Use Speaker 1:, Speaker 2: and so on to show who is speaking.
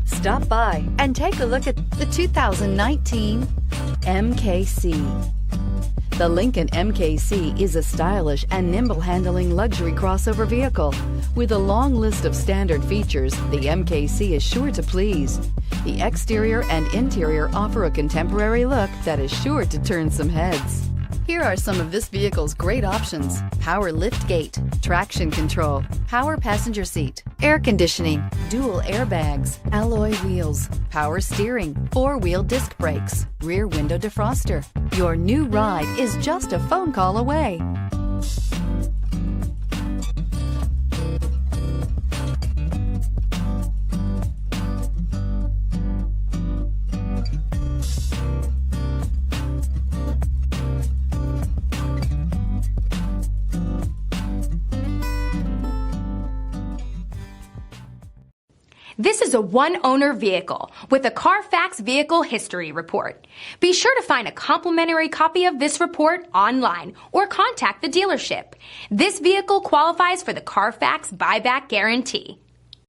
Speaker 1: Stop by and take a look at the 2019 MKC. The Lincoln MKC is a stylish and nimble-handling luxury crossover vehicle. With a long list of standard features, the MKC is sure to please. The exterior and interior offer a contemporary look that is sure to turn some heads. Here are some of this vehicle's great options: power lift gate, traction control, power passenger seat, air conditioning, dual airbags, alloy wheels, power steering, four-wheel disc brakes, rear window defroster. Your new ride is just a phone call away.
Speaker 2: This is a one-owner vehicle with a Carfax Vehicle History Report. Be sure to find a complimentary copy of this report online or contact the dealership. This vehicle qualifies for the Carfax Buyback Guarantee.